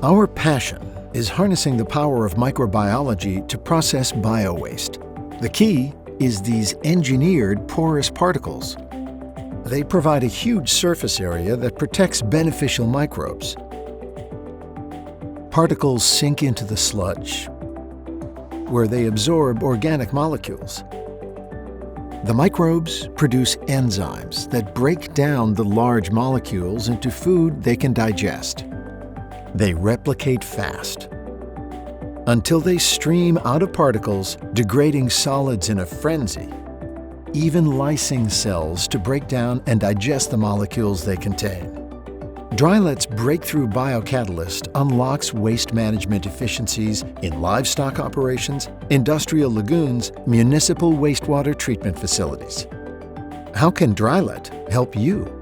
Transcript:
Our passion is harnessing the power of microbiology to process biowaste. The key is these engineered porous particles. They provide a huge surface area that protects beneficial microbes. Particles sink into the sludge, where they absorb organic molecules. The microbes produce enzymes that break down the large molecules into food they can digest. They replicate fast until they stream out of particles, degrading solids in a frenzy, even lysing cells to break down and digest the molecules they contain. Drylet's breakthrough biocatalyst unlocks waste management efficiencies in livestock operations, industrial lagoons, municipal wastewater treatment facilities. How can Drylet help you?